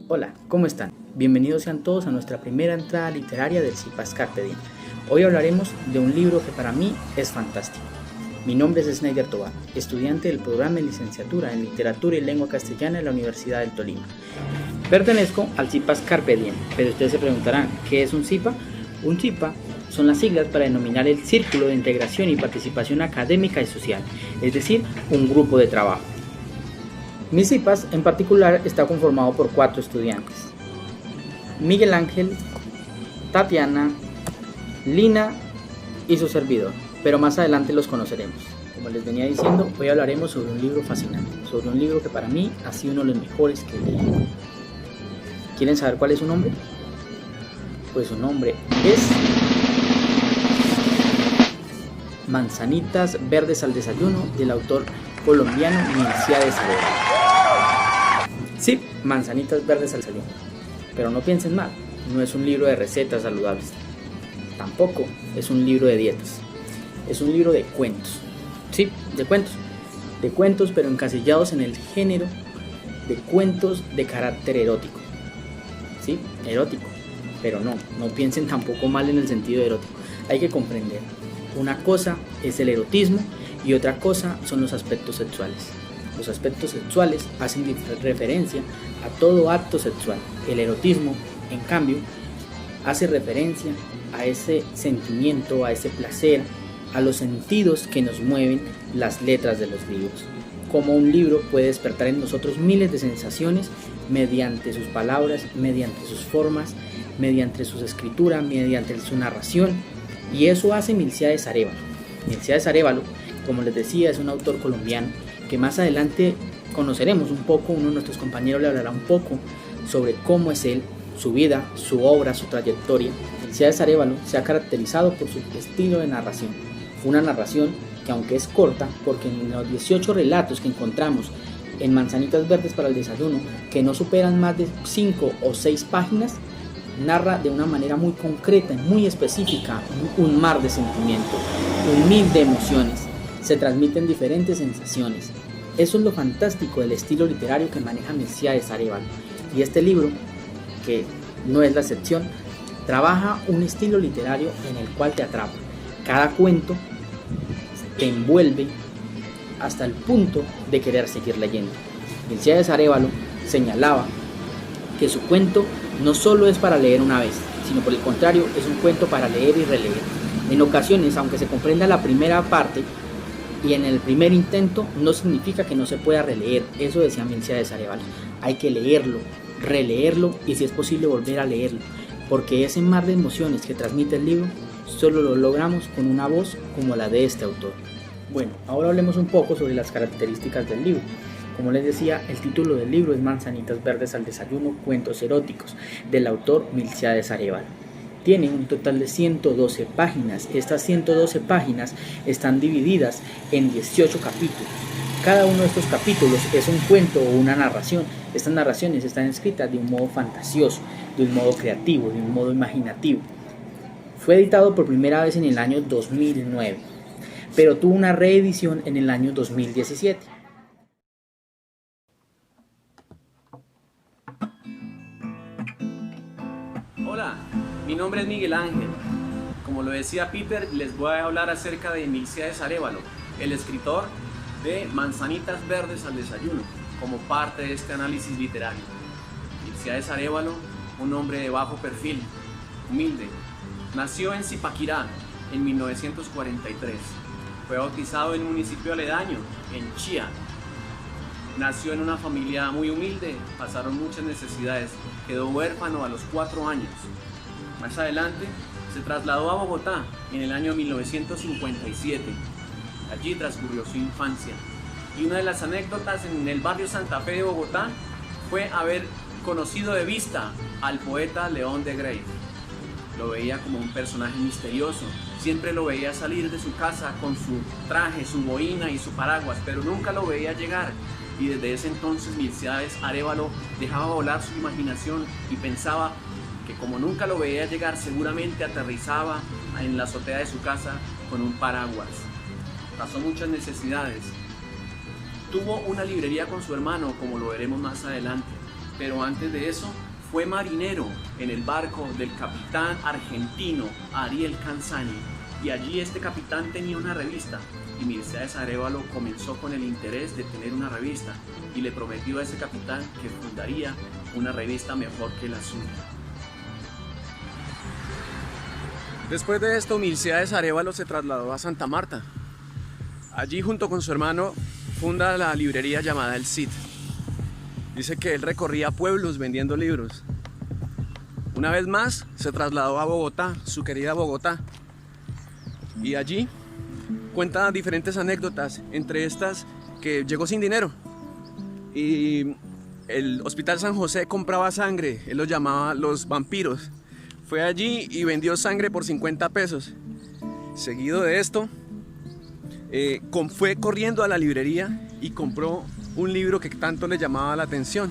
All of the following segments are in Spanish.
Hola, ¿cómo están? Bienvenidos sean todos a nuestra primera entrada literaria del CIPAS Carpe Diem. Hoy hablaremos de un libro que para mí es fantástico. Mi nombre es Snyder Tobar, estudiante del programa de licenciatura en Literatura y Lengua Castellana en la Universidad del Tolima. Pertenezco al CIPAS Carpe Diem, pero ustedes se preguntarán, ¿qué es un CIPA? Un CIPA son las siglas para denominar el Círculo de Integración y Participación Académica y Social, es decir, un grupo de trabajo. Mi CIPAS en particular está conformado por 4 estudiantes: Miguel Ángel, Tatiana, Lina y su servidor, pero más adelante los conoceremos. Como les venía diciendo, hoy hablaremos sobre un libro fascinante, sobre un libro que para mí ha sido uno de los mejores que he leído. ¿Quieren saber cuál es su nombre? Pues su nombre es Manzanitas Verdes al Desayuno, del autor colombiano Milcíades Arevalo. Sí, Manzanitas Verdes al Desayuno. Pero no piensen mal, no es un libro de recetas saludables. Tampoco es un libro de dietas. Es un libro de cuentos. Sí, de cuentos. De cuentos, pero encasillados en el género de cuentos de carácter erótico. Sí, erótico. Pero no piensen tampoco mal en el sentido erótico. Hay que comprender. Una cosa es el erotismo y otra cosa son los aspectos sexuales. Los aspectos sexuales hacen referencia a todo acto sexual. El erotismo, en cambio, hace referencia a ese sentimiento, a ese placer, a los sentidos que nos mueven las letras de los libros. Como un libro puede despertar en nosotros miles de sensaciones mediante sus palabras, mediante sus formas, mediante su escritura, mediante su narración. Y eso hace Milcíades Arevalo. Milcíades Arevalo, como les decía, es un autor colombiano que más adelante conoceremos un poco. Uno de nuestros compañeros le hablará un poco sobre cómo es él, su vida, su obra, su trayectoria. Milcíades Arevalo se ha caracterizado por su estilo de narración. Una narración que, aunque es corta, porque en los 18 relatos que encontramos en Manzanitas Verdes para el Desayuno, que no superan más de 5 o 6 páginas, narra de una manera muy concreta y muy específica un mar de sentimientos, un mil de emociones. Se transmiten diferentes sensaciones. Eso es lo fantástico del estilo literario que maneja Milcíades Arevalo. Y este libro, que no es la excepción, trabaja un estilo literario en el cual te atrapa. Cada cuento te envuelve hasta el punto de querer seguir leyendo. Milcíades Arevalo señalaba que su cuento no solo es para leer una vez, sino por el contrario, es un cuento para leer y releer. En ocasiones, aunque se comprenda la primera parte y en el primer intento, no significa que no se pueda releer. Eso decía Milcíades Arevalo. Hay que leerlo, releerlo y, si es posible, volver a leerlo, porque ese mar de emociones que transmite el libro solo lo logramos con una voz como la de este autor. Bueno, ahora hablemos un poco sobre las características del libro. Como les decía, el título del libro es Manzanitas Verdes al Desayuno, cuentos eróticos, del autor Milcíades Arevalo. Tiene un total de 112 páginas. Estas 112 páginas están divididas en 18 capítulos. Cada uno de estos capítulos es un cuento o una narración. Estas narraciones están escritas de un modo fantasioso, de un modo creativo, de un modo imaginativo. Fue editado por primera vez en el año 2009, pero tuvo una reedición en el año 2017. Hola, mi nombre es Miguel Ángel. Como lo decía Peter, les voy a hablar acerca de Milcíades Arevalo, el escritor de Manzanitas Verdes al Desayuno, como parte de este análisis literario. Milcíades Arevalo, un hombre de bajo perfil, humilde, nació en Zipaquirá en 1943. Fue bautizado en un municipio aledaño, en Chía. Nació en una familia muy humilde, pasaron muchas necesidades, quedó huérfano a los 4 años. Más adelante se trasladó a Bogotá en el año 1957. Allí transcurrió su infancia. Y una de las anécdotas en el barrio Santa Fe de Bogotá fue haber conocido de vista al poeta León de Greiff. Lo veía como un personaje misterioso. Siempre lo veía salir de su casa con su traje, su boina y su paraguas, pero nunca lo veía llegar. Y desde ese entonces Milcíades Arévalo dejaba volar su imaginación y pensaba que como nunca lo veía llegar, seguramente aterrizaba en la azotea de su casa con un paraguas. Pasó muchas necesidades. Tuvo una librería con su hermano, como lo veremos más adelante, pero antes de eso fue marinero en el barco del capitán argentino Ariel Canzani, y allí este capitán tenía una revista, y Milcíades Arévalo comenzó con el interés de tener una revista y le prometió a ese capitán que fundaría una revista mejor que la suya. Después de esto, Milcíades Arévalo se trasladó a Santa Marta. Allí, junto con su hermano, funda la librería llamada El Cid. Dice que él recorría pueblos vendiendo libros. Una vez más, se trasladó a Bogotá, su querida Bogotá. Y allí cuenta diferentes anécdotas, entre estas que llegó sin dinero. Y el Hospital San José compraba sangre, él los llamaba los vampiros. Fue allí y vendió sangre por 50 pesos. Seguido de esto, fue corriendo a la librería y compró un libro que tanto le llamaba la atención.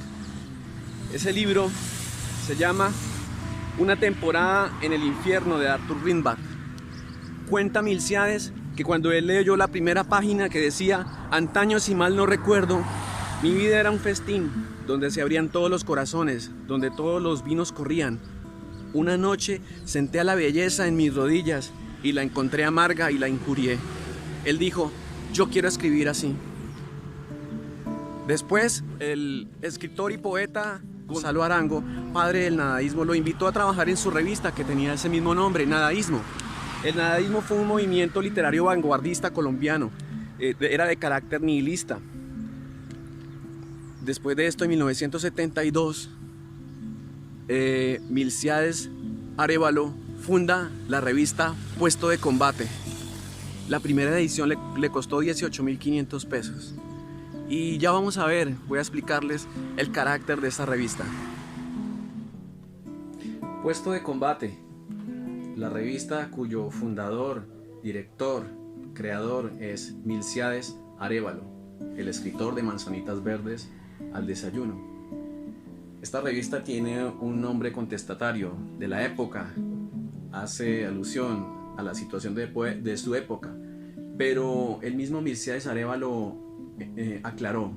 Ese libro se llama Una temporada en el infierno, de Arthur Rimbaud. Cuenta Milcíades que cuando él leyó la primera página que decía: antaño, si mal no recuerdo, mi vida era un festín donde se abrían todos los corazones, donde todos los vinos corrían. Una noche senté a la belleza en mis rodillas y la encontré amarga y la injurié. Él dijo: yo quiero escribir así. Después, el escritor y poeta Gonzalo Arango, padre del nadaísmo, lo invitó a trabajar en su revista que tenía ese mismo nombre, Nadaísmo. El nadaísmo fue un movimiento literario vanguardista colombiano, era de carácter nihilista. Después de esto, en 1972, Milcíades Arévalo funda la revista Puesto de Combate. La primera edición le costó 18.500 pesos. Y ya vamos a ver, voy a explicarles el carácter de esta revista. Puesto de Combate, la revista cuyo fundador, director, creador es Milcíades Arévalo, el escritor de Manzanitas Verdes al Desayuno. Esta revista tiene un nombre contestatario de la época, hace alusión a la situación de su época, pero el mismo Milcíades Arévalo aclaró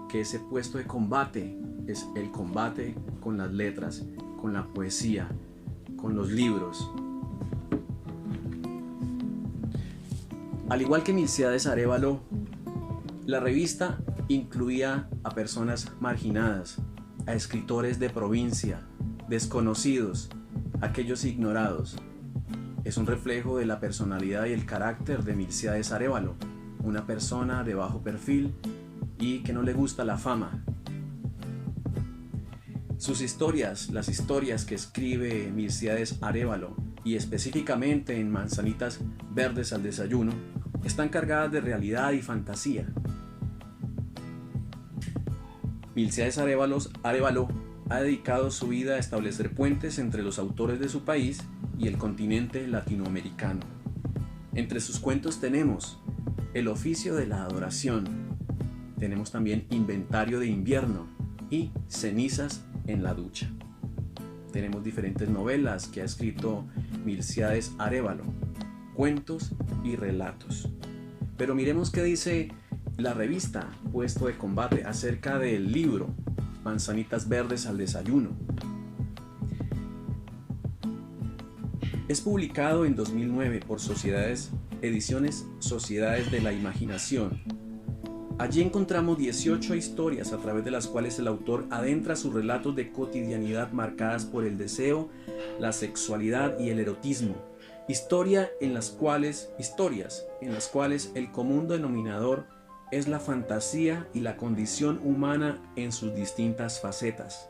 que ese puesto de combate es el combate con las letras, con la poesía, con los libros. Al igual que Milcíades Arévalo, la revista incluía a personas marginadas, a escritores de provincia, desconocidos, aquellos ignorados. Es un reflejo de la personalidad y el carácter de Milcíades Arévalo, una persona de bajo perfil y que no le gusta la fama. Sus historias, las historias que escribe Milcíades Arévalo, y específicamente en Manzanitas Verdes al Desayuno, están cargadas de realidad y fantasía. Milcíades Arévalo ha dedicado su vida a establecer puentes entre los autores de su país y el continente latinoamericano. Entre sus cuentos tenemos El oficio de la adoración, tenemos también Inventario de invierno y Cenizas en la ducha. Tenemos diferentes novelas que ha escrito Milcíades Arévalo, cuentos y relatos. Pero miremos qué dice la revista Puesto de Combate acerca del libro Manzanitas Verdes al Desayuno. Es publicado en 2009 por Ediciones Sociedades de la Imaginación. Allí encontramos 18 historias a través de las cuales el autor adentra sus relatos de cotidianidad marcadas por el deseo, la sexualidad y el erotismo. Historias en las cuales el común denominador es la fantasía y la condición humana en sus distintas facetas.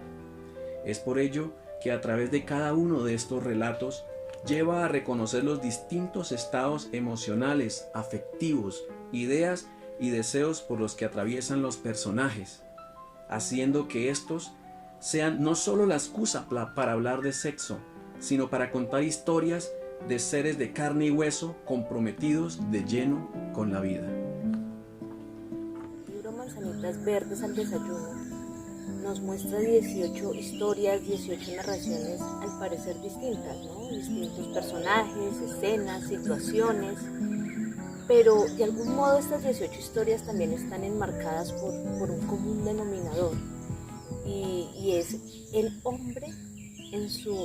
Es por ello que a través de cada uno de estos relatos lleva a reconocer los distintos estados emocionales, afectivos, ideas y deseos por los que atraviesan los personajes, haciendo que estos sean no solo la excusa para hablar de sexo, sino para contar historias de seres de carne y hueso comprometidos de lleno con la vida. El libro Manzanitas Verdes al Desayuno nos muestra 18 historias, 18 narraciones al parecer distintas, ¿no? Distintos personajes, escenas, situaciones, pero de algún modo estas 18 historias también están enmarcadas por un común denominador, y es el hombre en su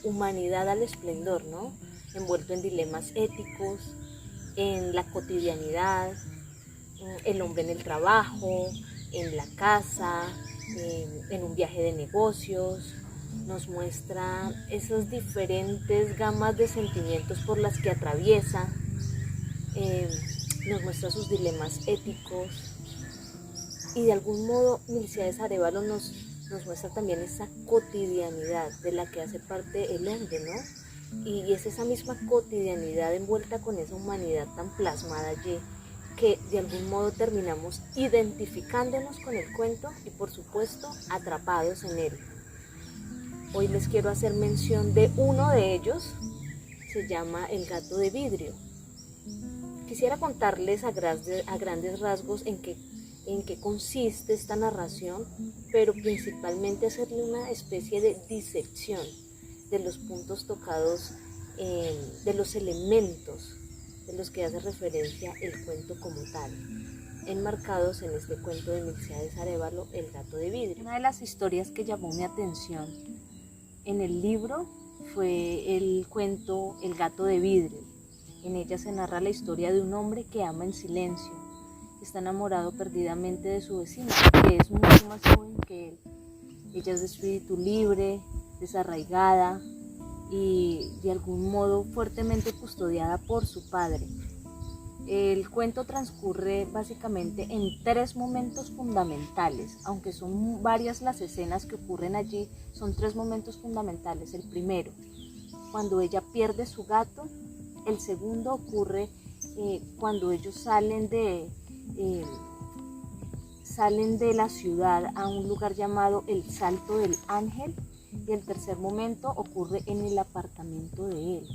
humanidad al esplendor, ¿no? Envuelto en dilemas éticos, en la cotidianidad, el hombre en el trabajo, en la casa, en un viaje de negocios. Nos muestra esas diferentes gamas de sentimientos por las que atraviesa, nos muestra sus dilemas éticos, y de algún modo Milcíades Arévalo nos muestra también esa cotidianidad de la que hace parte el hombre, ¿no? Y es esa misma cotidianidad envuelta con esa humanidad tan plasmada allí, que de algún modo terminamos identificándonos con el cuento y, por supuesto, atrapados en él. Hoy les quiero hacer mención de uno de ellos, se llama El gato de vidrio. Quisiera contarles a grandes rasgos en qué consiste esta narración, pero principalmente hacerle una especie de disección de los puntos tocados, de los elementos de los que hace referencia el cuento como tal, enmarcados en este cuento de Milcíades Arévalo, El gato de vidrio. Una de las historias que llamó mi atención en el libro fue el cuento El gato de vidrio. En ella se narra la historia de un hombre que ama en silencio, que está enamorado perdidamente de su vecina, que es mucho más joven que él. Ella es de espíritu libre, desarraigada y de algún modo fuertemente custodiada por su padre. El cuento transcurre básicamente en 3 momentos fundamentales, aunque son varias las escenas que ocurren allí, son 3 momentos fundamentales. El primero, cuando ella pierde su gato. El segundo ocurre cuando ellos salen de la ciudad a un lugar llamado el Salto del Ángel, y el tercer momento ocurre en el apartamento de él.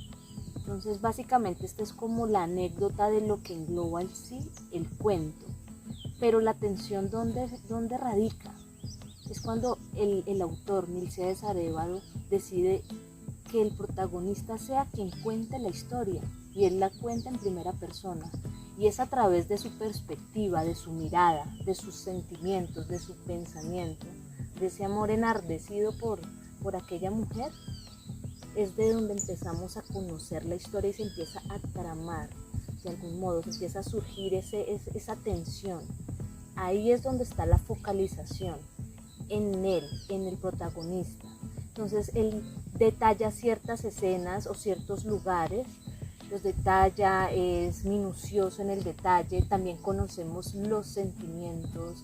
Entonces básicamente esta es como la anécdota de lo que engloba en sí el cuento, pero la tensión ¿dónde radica? Es cuando el autor Milcíades Arévalo decide que el protagonista sea quien cuente la historia, y él la cuenta en primera persona, y es a través de su perspectiva, de su mirada, de sus sentimientos, de su pensamiento, de ese amor enardecido por aquella mujer, es de donde empezamos a conocer la historia y se empieza a tramar, de algún modo se empieza a surgir esa tensión. Ahí es donde está la focalización, en él, en el protagonista. Entonces él detalla ciertas escenas o ciertos lugares, los detalla, es minucioso en el detalle, también conocemos los sentimientos,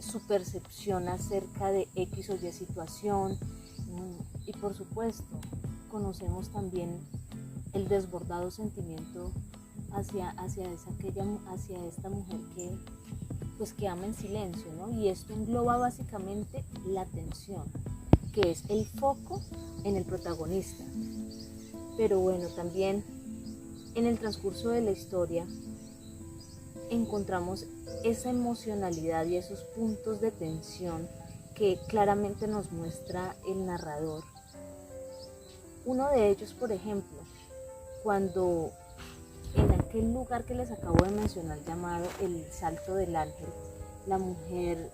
su percepción acerca de X o Y situación, y por supuesto conocemos también el desbordado sentimiento hacia esta mujer que ama en silencio, ¿no? Y esto engloba básicamente la tensión, que es el foco en el protagonista. Pero bueno, también en el transcurso de la historia encontramos esa emocionalidad y esos puntos de tensión que claramente nos muestra el narrador. Uno de ellos, por ejemplo, cuando en aquel lugar que les acabo de mencionar llamado el Salto del Ángel, la mujer,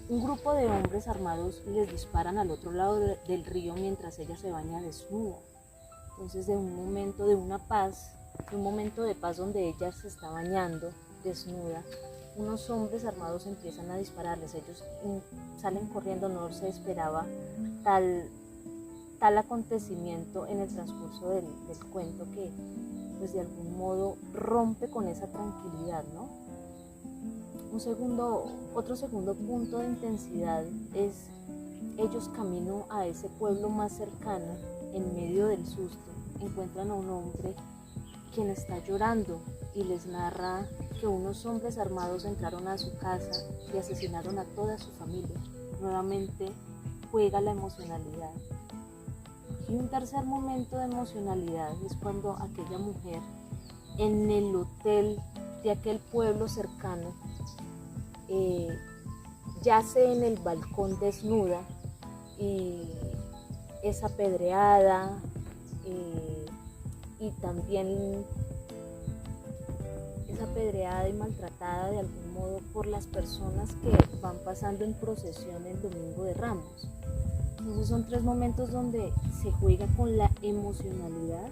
un grupo de hombres armados les disparan al otro lado del río mientras ella se baña desnuda. Entonces de un momento de paz donde ella se está bañando desnuda, unos hombres armados empiezan a dispararles. Ellos salen corriendo, no se esperaba tal acontecimiento en el transcurso del cuento, que pues de algún modo rompe con esa tranquilidad, ¿no? Otro segundo punto de intensidad es ellos camino a ese pueblo más cercano. En medio del susto encuentran a un hombre quien está llorando y les narra que unos hombres armados entraron a su casa y asesinaron a toda su familia. Nuevamente juega la emocionalidad. Y un tercer momento de emocionalidad es cuando aquella mujer en el hotel de aquel pueblo cercano yace en el balcón desnuda y es apedreada y también es apedreada y maltratada de algún modo por las personas que van pasando en procesión el Domingo de Ramos. Entonces son 3 momentos donde se juega con la emocionalidad,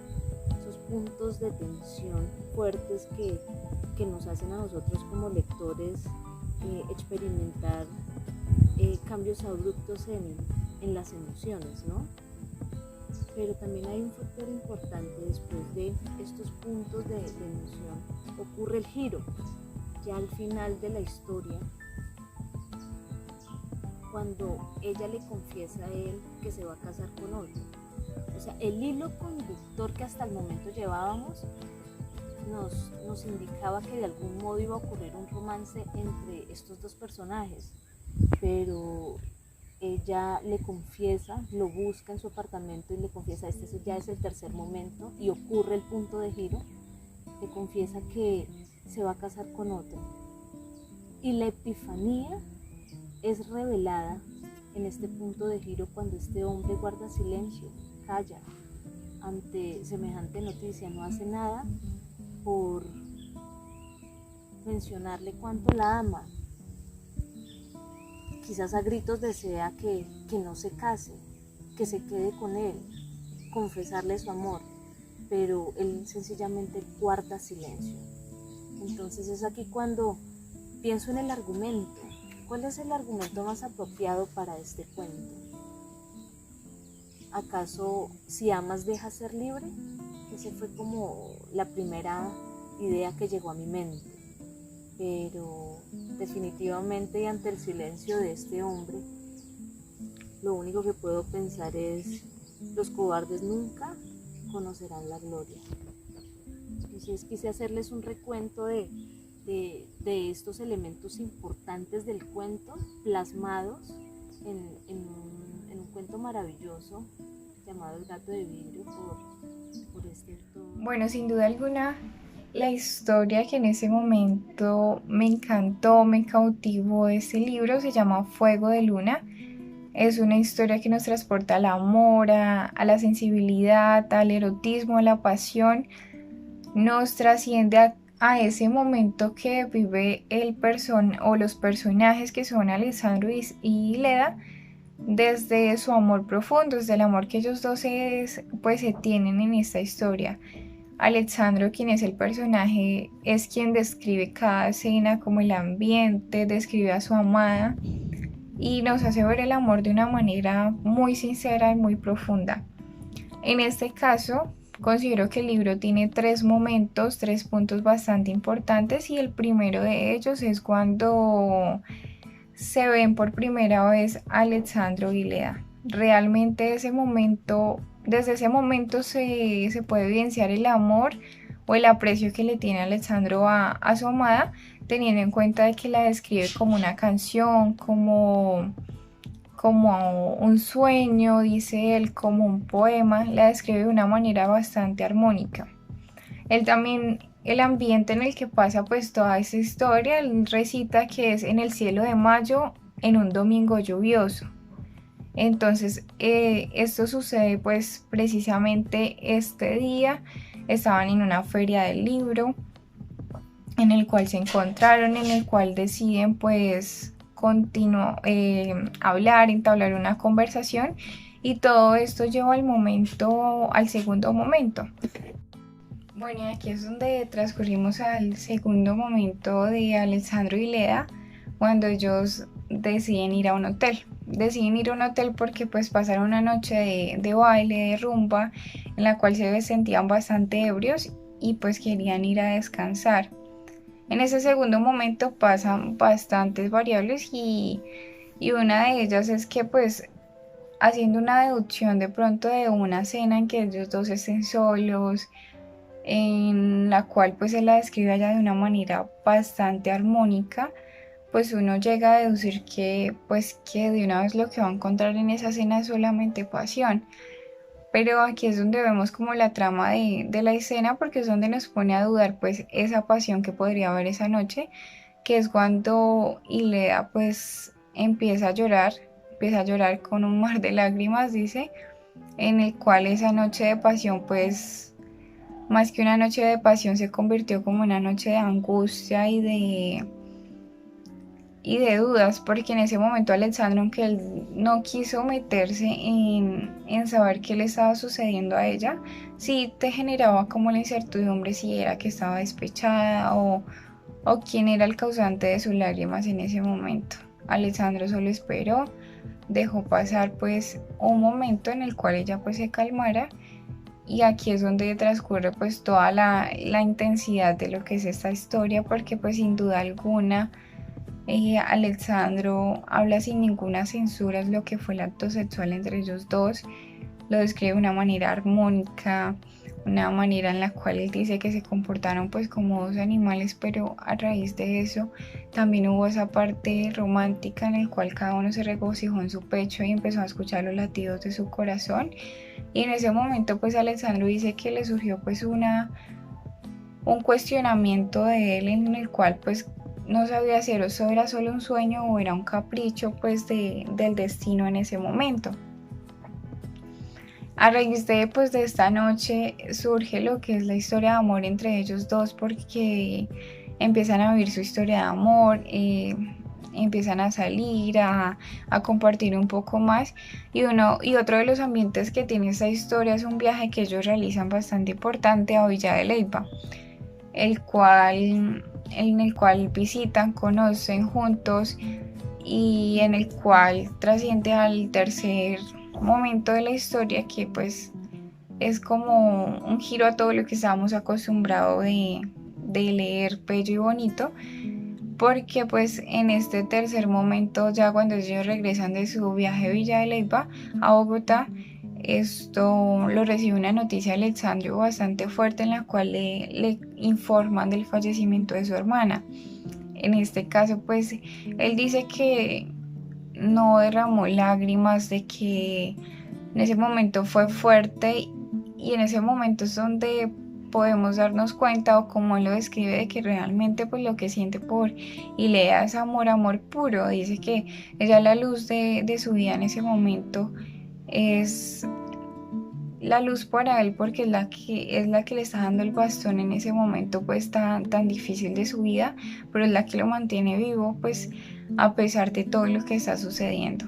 esos puntos de tensión fuertes que nos hacen a nosotros como lectores experimentar cambios abruptos en las emociones, ¿no? Pero también hay un factor importante: después de estos puntos de emoción ocurre el giro, ya al final de la historia, cuando ella le confiesa a él que se va a casar con otro. O sea, el hilo conductor que hasta el momento llevábamos nos indicaba que de algún modo iba a ocurrir un romance entre estos dos personajes, pero ella le confiesa, lo busca en su apartamento y le confiesa, este ya es el tercer momento y ocurre el punto de giro, le confiesa que se va a casar con otro. Y la epifanía es revelada en este punto de giro cuando este hombre guarda silencio, calla ante semejante noticia, no hace nada por mencionarle cuánto la ama. Quizás a gritos desea que no se case, que se quede con él, confesarle su amor, pero él sencillamente guarda silencio. Entonces es aquí cuando pienso en el argumento. ¿Cuál es el argumento más apropiado para este cuento? ¿Acaso si amas dejas ser libre? Esa fue como la primera idea que llegó a mi mente. Pero definitivamente, y ante el silencio de este hombre, lo único que puedo pensar es: los cobardes nunca conocerán la gloria. Entonces quise hacerles un recuento de estos elementos importantes del cuento, plasmados en un cuento maravilloso llamado El gato de vidrio por este autor. Bueno, sin duda alguna, la historia que en ese momento me encantó, me cautivó de este libro se llama Fuego de Luna. Es una historia que nos transporta al amor, a la sensibilidad, al erotismo, a la pasión. Nos trasciende a ese momento que vive los personajes que son Alessandro y Leda, desde su amor profundo, desde el amor que ellos dos se tienen en esta historia. Alessandro, quien es el personaje, es quien describe cada escena, como el ambiente, describe a su amada y nos hace ver el amor de una manera muy sincera y muy profunda. En este caso, considero que el libro tiene 3 puntos bastante importantes, y el primero de ellos es cuando se ven por primera vez Alessandro y Leda. Realmente desde ese momento se puede evidenciar el amor o el aprecio que le tiene Alessandro a su amada, teniendo en cuenta de que la describe como una canción, como un sueño, dice él, como un poema, la describe de una manera bastante armónica. Él también, el ambiente en el que pasa toda esa historia, él recita que es en el cielo de mayo, en un domingo lluvioso. Entonces esto sucede precisamente este día. Estaban en una feria del libro en el cual se encontraron, en el cual deciden hablar, entablar una conversación, y todo esto lleva al segundo momento. Bueno, y aquí es donde transcurrimos al segundo momento de Alessandro y Leda, cuando ellos deciden ir a un hotel. Deciden ir a un hotel porque pasaron una noche de baile, de rumba, en la cual se sentían bastante ebrios y querían ir a descansar. En ese segundo momento pasan bastantes variables y una de ellas es que haciendo una deducción de pronto de una cena en que ellos dos estén solos, en la cual él la describe allá de una manera bastante armónica, uno llega a deducir que de una vez lo que va a encontrar en esa cena es solamente pasión. Pero aquí es donde vemos como la trama de la escena, porque es donde nos pone a dudar pues esa pasión que podría haber esa noche, que es cuando Ilea pues empieza a llorar con un mar de lágrimas, dice, en el cual esa noche de pasión pues más que una noche de pasión se convirtió como una noche de angustia y de dudas, porque en ese momento Alexandro, aunque él no quiso meterse en saber qué le estaba sucediendo a ella, sí te generaba como la incertidumbre si era que estaba despechada o quién era el causante de sus lágrimas en ese momento. Alexandro solo esperó, dejó pasar pues un momento en el cual ella pues se calmara, y aquí es donde transcurre pues toda la intensidad de lo que es esta historia, porque pues sin duda alguna Alexandro habla sin ninguna censura lo que fue el acto sexual entre ellos dos, lo describe de una manera armónica, una manera en la cual él dice que se comportaron pues como dos animales, pero a raíz de eso también hubo esa parte romántica en la cual cada uno se regocijó en su pecho y empezó a escuchar los latidos de su corazón, y en ese momento pues Alexandro dice que le surgió pues un cuestionamiento de él en el cual pues no sabía si eso era solo un sueño o era un capricho pues del destino en ese momento. A raíz de esta noche surge lo que es la historia de amor entre ellos dos, porque empiezan a vivir su historia de amor, empiezan a salir, a compartir un poco más, y otro de los ambientes que tiene esta historia es un viaje que ellos realizan bastante importante a Villa de Leyva, en el cual visitan, conocen juntos y en el cual trasciende al tercer momento de la historia, que pues es como un giro a todo lo que estábamos acostumbrados de leer bello y bonito, porque pues en este tercer momento, ya cuando ellos regresan de su viaje a Villa de Leyva a Bogotá, esto lo recibe una noticia de Alexandro bastante fuerte, en la cual le informan del fallecimiento de su hermana. En este caso pues él dice que no derramó lágrimas, de que en ese momento fue fuerte, y en ese momento es donde podemos darnos cuenta, o como él lo describe, de que realmente pues lo que siente por Ilea es amor puro. Dice que ella, la luz de su vida en ese momento, es la luz para él, porque es la que le está dando el bastón en ese momento pues tan difícil de su vida, pero es la que lo mantiene vivo pues a pesar de todo lo que está sucediendo.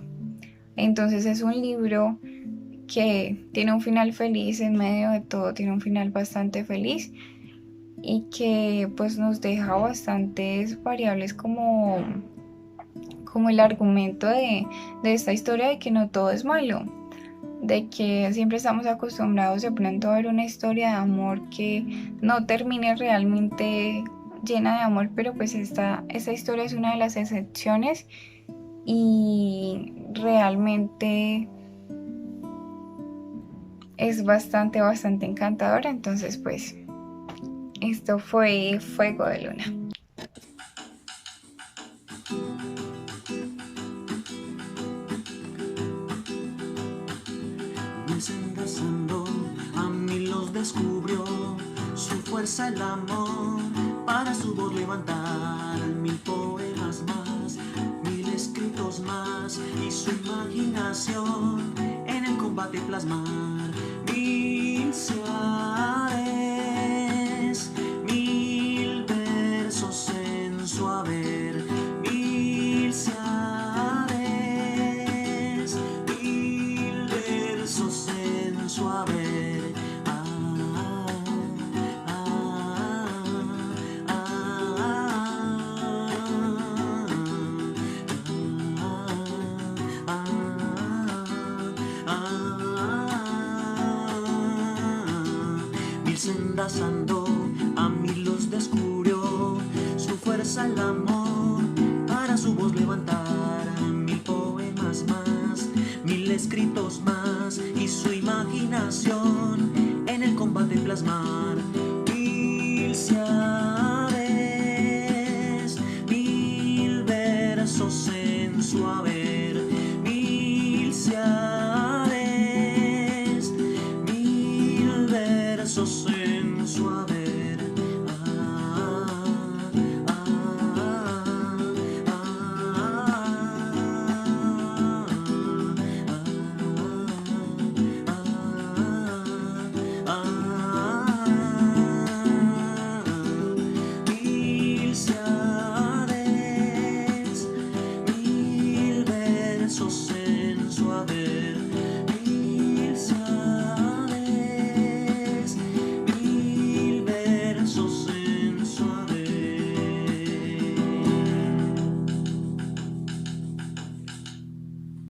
Entonces es un libro que tiene un final feliz, en medio de todo tiene un final bastante feliz, y que pues nos deja bastantes variables como el argumento de esta historia, de que no todo es malo, de que siempre estamos acostumbrados de pronto a ver una historia de amor que no termine realmente llena de amor, pero pues esta historia es una de las excepciones y realmente es bastante encantadora. Entonces pues esto fue Fuego de Luna. Desenlazando, a mí los descubrió, su fuerza el amor, para su voz levantar 1000 poemas más, 1000 escritos más, y su imaginación en el combate plasmar 1000 seares, 1000 versos en su haber, 1000 seares, 1000 versos en su haber. Sendas a mí los descubrió, su fuerza el amor, para su voz levantar 1000 poemas más, 1000 escritos más, y su imaginación en el combate plasmar 1000 seares, 1000 versos en su haber, 1000 seares, versos soy